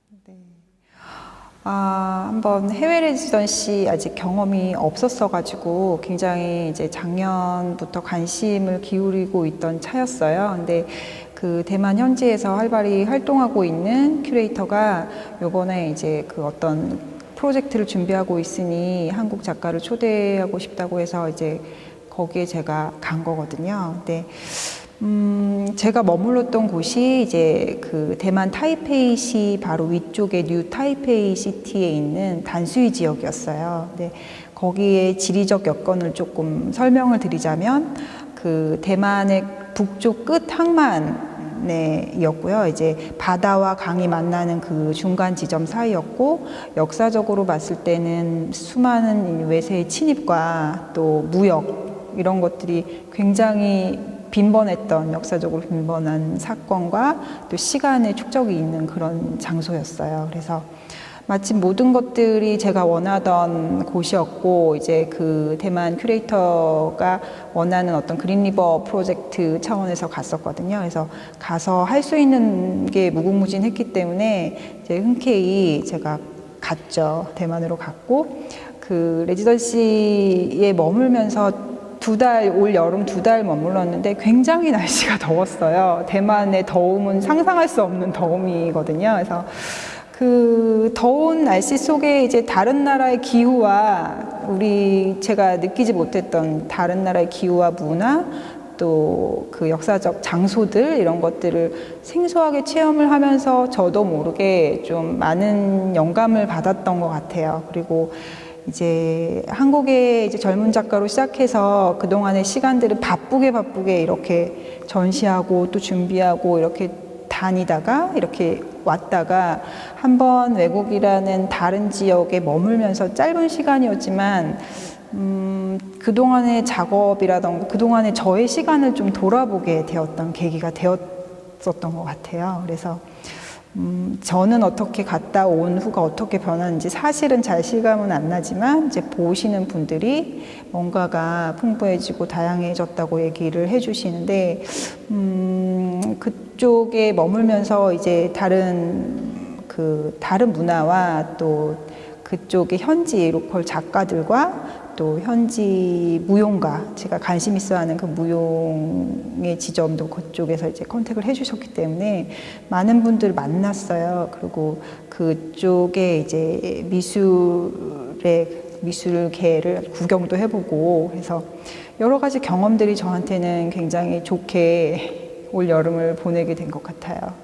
네. 한번 해외 레지던시 아직 경험이 없었어가지고 굉장히 이제 작년부터 관심을 기울이고 있던 차였어요. 근데 그 대만 현지에서 활발히 활동하고 있는 큐레이터가 요번에 이제 그 어떤 프로젝트를 준비하고 있으니 한국 작가를 초대하고 싶다고 해서 이제 거기에 제가 간 거거든요. 근데 제가 머물렀던 곳이 이제 그 대만 타이페이시 바로 위쪽에 뉴 타이페이 시티에 있는 단수이 지역이었어요. 근데 거기에 지리적 여건을 조금 설명을 드리자면 그 대만의 북쪽 끝 항만이었고요. 이제 바다와 강이 만나는 그 중간 지점 사이였고, 역사적으로 봤을 때는 수많은 외세의 침입과 또 무역 이런 것들이 굉장히 빈번했던, 역사적으로 빈번한 사건과 또 시간의 축적이 있는 그런 장소였어요. 그래서 마침 모든 것들이 제가 원하던 곳이었고, 이제 그 대만 큐레이터가 원하는 어떤 그린리버 프로젝트 차원에서 갔었거든요. 그래서 가서 할 수 있는 게 무궁무진했기 때문에 이제 흔쾌히 제가 갔죠. 대만으로 갔고, 그 레지던시에 머물면서 올 여름 2달 머물렀는데 굉장히 날씨가 더웠어요. 대만의 더움은 상상할 수 없는 더움이거든요. 그래서 그 더운 날씨 속에 이제 다른 나라의 기후와 제가 느끼지 못했던 다른 나라의 기후와 문화, 또 그 역사적 장소들 이런 것들을 생소하게 체험을 하면서 저도 모르게 좀 많은 영감을 받았던 것 같아요. 그리고 이제 한국의 이제 젊은 작가로 시작해서 그동안의 시간들을 바쁘게 이렇게 전시하고 또 준비하고 이렇게 다니다가 이렇게 왔다가 한번 외국이라는 다른 지역에 머물면서 짧은 시간이었지만 그동안의 작업이라던가 그동안의 저의 시간을 좀 돌아보게 되었던 계기가 되었었던 것 같아요. 그래서 저는 어떻게 갔다 온 후가 어떻게 변하는지 사실은 잘 실감은 안 나지만 이제 보시는 분들이 뭔가가 풍부해지고 다양해졌다고 얘기를 해주시는데 그쪽에 머물면서 이제 다른 문화와 또 그쪽의 현지 로컬 작가들과 또 현지 무용가, 제가 관심 있어 하는 그 무용의 지점도 그쪽에서 이제 컨택을 해주셨기 때문에 많은 분들을 만났어요. 그리고 그쪽에 이제 미술계를 구경도 해보고 해서 여러 가지 경험들이 저한테는 굉장히 좋게 올 여름을 보내게 된 것 같아요.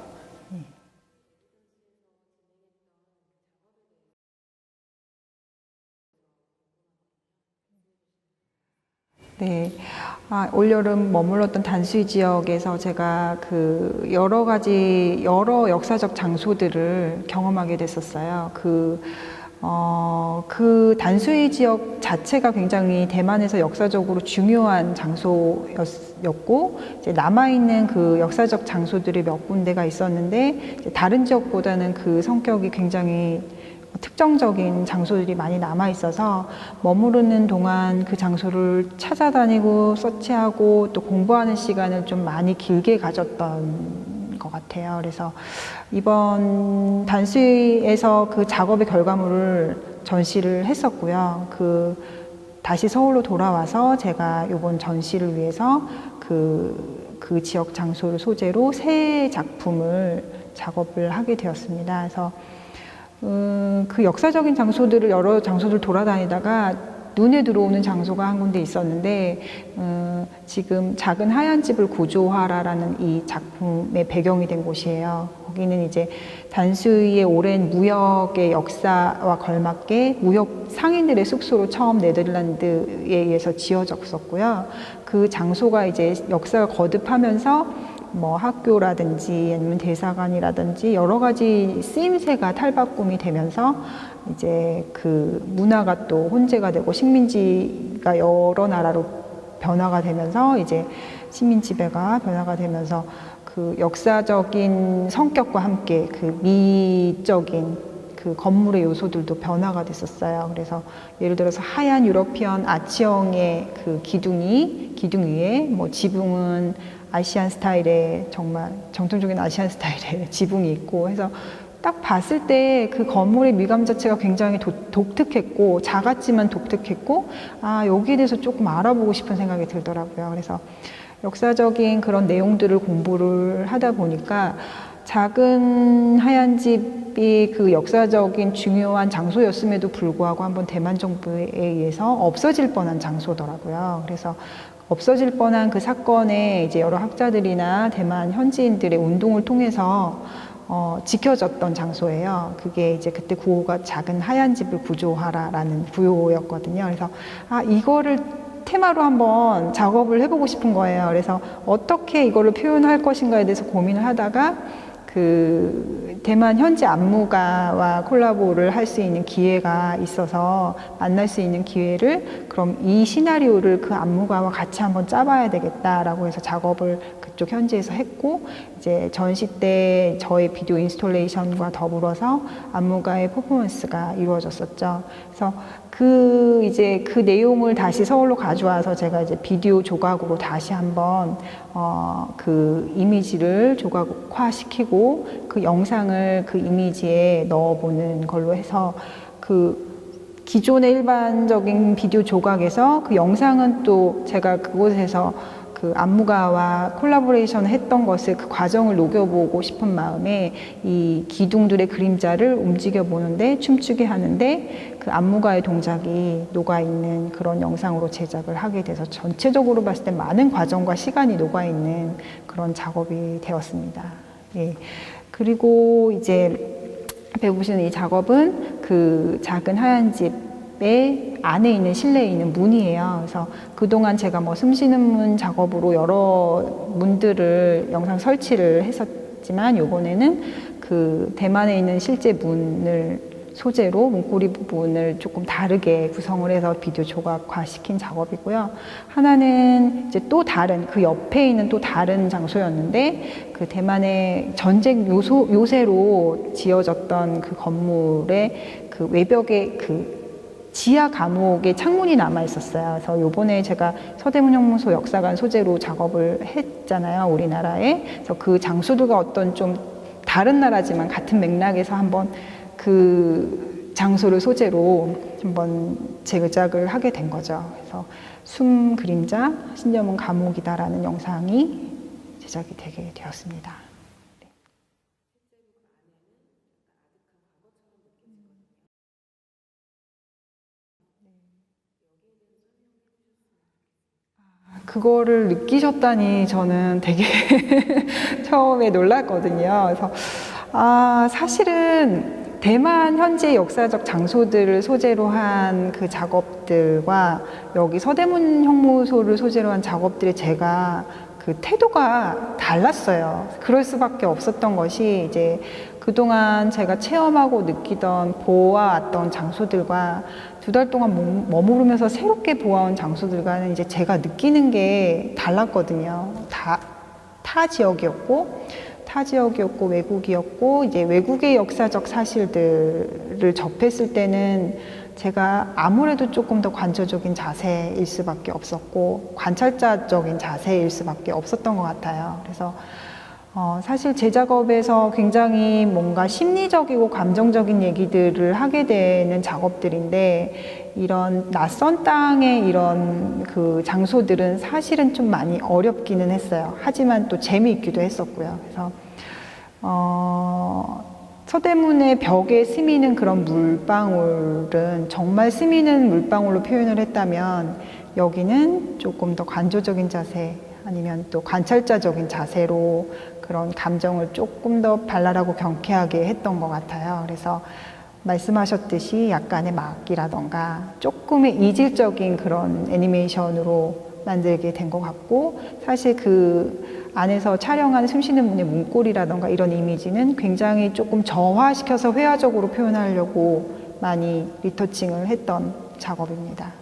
네. 올여름 머물렀던 단수이 지역에서 제가 그 여러 역사적 장소들을 경험하게 됐었어요. 그 단수이 지역 자체가 굉장히 대만에서 역사적으로 중요한 장소였고, 이제 남아있는 그 역사적 장소들이 몇 군데가 있었는데, 다른 지역보다는 그 성격이 굉장히 특정적인 장소들이 많이 남아 있어서 머무르는 동안 그 장소를 찾아다니고 서치하고 또 공부하는 시간을 좀 많이 길게 가졌던 것 같아요. 그래서 이번 단수에서 그 작업의 결과물을 전시를 했었고요. 다시 서울로 돌아와서 제가 이번 전시를 위해서 그 지역 장소를 소재로 새 작품을 작업을 하게 되었습니다. 그래서 그 역사적인 장소들을 여러 장소들 돌아다니다가 눈에 들어오는 장소가 한 군데 있었는데 지금 작은 하얀 집을 구조하라라는 이 작품의 배경이 된 곳이에요. 거기는 이제 단수이의 오랜 무역의 역사와 걸맞게 무역 상인들의 숙소로 처음 네덜란드에 의해서 지어졌었고요. 그 장소가 이제 역사가 거듭하면서 뭐 학교라든지 아니면 대사관이라든지 여러 가지 쓰임새가 탈바꿈이 되면서 이제 그 문화가 또 혼재가 되고 식민지가 여러 나라로 변화가 되면서 이제 식민 지배가 변화가 되면서 그 역사적인 성격과 함께 그 미적인 그 건물의 요소들도 변화가 됐었어요. 그래서 예를 들어서 하얀 유러피언 아치형의 그 기둥 위에 뭐 지붕은 아시안 스타일의 정말 정통적인 아시안 스타일의 지붕이 있고 해서 딱 봤을 때 그 건물의 미감 자체가 굉장히 독특했고 작았지만 독특했고 여기에 대해서 조금 알아보고 싶은 생각이 들더라고요. 그래서 역사적인 그런 내용들을 공부를 하다 보니까 작은 하얀 집이 그 역사적인 중요한 장소였음에도 불구하고 한번 대만 정부에 의해서 없어질 뻔한 장소더라고요. 그래서 없어질 뻔한 그 사건에 이제 여러 학자들이나 대만 현지인들의 운동을 통해서 지켜졌던 장소예요. 그게 이제 그때 구호가 작은 하얀 집을 구조하라라는 구호였거든요. 그래서 이거를 테마로 한번 작업을 해보고 싶은 거예요. 그래서 어떻게 이거를 표현할 것인가에 대해서 고민을 하다가 그 대만 현지 안무가와 콜라보를 할 수 있는 기회가 있어서 만날 수 있는 기회를 그럼 이 시나리오를 그 안무가와 같이 한번 짜봐야 되겠다라고 해서 작업을 그쪽 현지에서 했고 이제 전시 때 저의 비디오 인스톨레이션과 더불어서 안무가의 퍼포먼스가 이루어졌었죠. 그래서 이제 그 내용을 다시 서울로 가져와서 제가 이제 비디오 조각으로 다시 한번 그 이미지를 조각화시키고 그 영상을 그 이미지에 넣어보는 걸로 해서 그 기존의 일반적인 비디오 조각에서 그 영상은 또 제가 그곳에서 그 안무가와 콜라보레이션을 했던 것을 그 과정을 녹여보고 싶은 마음에 이 기둥들의 그림자를 움직여 보는데 춤추게 하는데 그 안무가의 동작이 녹아있는 그런 영상으로 제작을 하게 돼서 전체적으로 봤을 때 많은 과정과 시간이 녹아있는 그런 작업이 되었습니다. 예. 그리고 이제 앞에 보시는 이 작업은 그 작은 하얀 집의 안에 있는 실내에 있는 문이에요. 그래서 그동안 제가 뭐 숨쉬는 문 작업으로 여러 문들을 영상 설치를 했었지만 요번에는 그 대만에 있는 실제 문을 소재로 문고리 부분을 조금 다르게 구성을 해서 비디오 조각화시킨 작업이고요. 하나는 이제 또 다른 그 옆에 있는 또 다른 장소였는데 그 대만의 전쟁 요새로 지어졌던 그 건물의 그 외벽에 그 지하 감옥에 창문이 남아 있었어요. 그래서 요번에 제가 서대문 형무소 역사관 소재로 작업을 했잖아요, 우리나라에. 그래서 그 장소들과 어떤 좀 다른 나라지만 같은 맥락에서 한번 그 장소를 소재로 한번 제작을 하게 된 거죠. 그래서 숨 그림자, 신념은 감옥이다라는 영상이 제작이 되게 되었습니다. 그거를 느끼셨다니 저는 되게 처음에 놀랐거든요. 그래서 사실은 대만 현지의 역사적 장소들을 소재로 한 그 작업들과 여기 서대문 형무소를 소재로 한 작업들이 제가 그 태도가 달랐어요. 그럴 수밖에 없었던 것이 이제 그동안 제가 체험하고 느끼던 보아왔던 장소들과 두 달 동안 머무르면서 새롭게 보아온 장소들과는 이제 제가 느끼는 게 달랐거든요. 타 지역이었고 외국이었고 이제 외국의 역사적 사실들을 접했을 때는 제가 아무래도 조금 더 관조적인 자세일 수밖에 없었고 관찰자적인 자세일 수밖에 없었던 것 같아요. 그래서 사실 제 작업에서 굉장히 뭔가 심리적이고 감정적인 얘기들을 하게 되는 작업들인데 이런 낯선 땅의 이런 그 장소들은 사실은 좀 많이 어렵기는 했어요. 하지만 또 재미있기도 했었고요. 그래서 서대문의 벽에 스미는 그런 물방울은 정말 스미는 물방울로 표현을 했다면 여기는 조금 더 관조적인 자세 아니면 또 관찰자적인 자세로 그런 감정을 조금 더 발랄하고 경쾌하게 했던 것 같아요. 그래서 말씀하셨듯이 약간의 막이라던가 조금의 이질적인 그런 애니메이션으로 만들게 된 것 같고 사실 그 안에서 촬영한 숨쉬는 문의 문고리라던가 이런 이미지는 굉장히 조금 저화시켜서 회화적으로 표현하려고 많이 리터칭을 했던 작업입니다.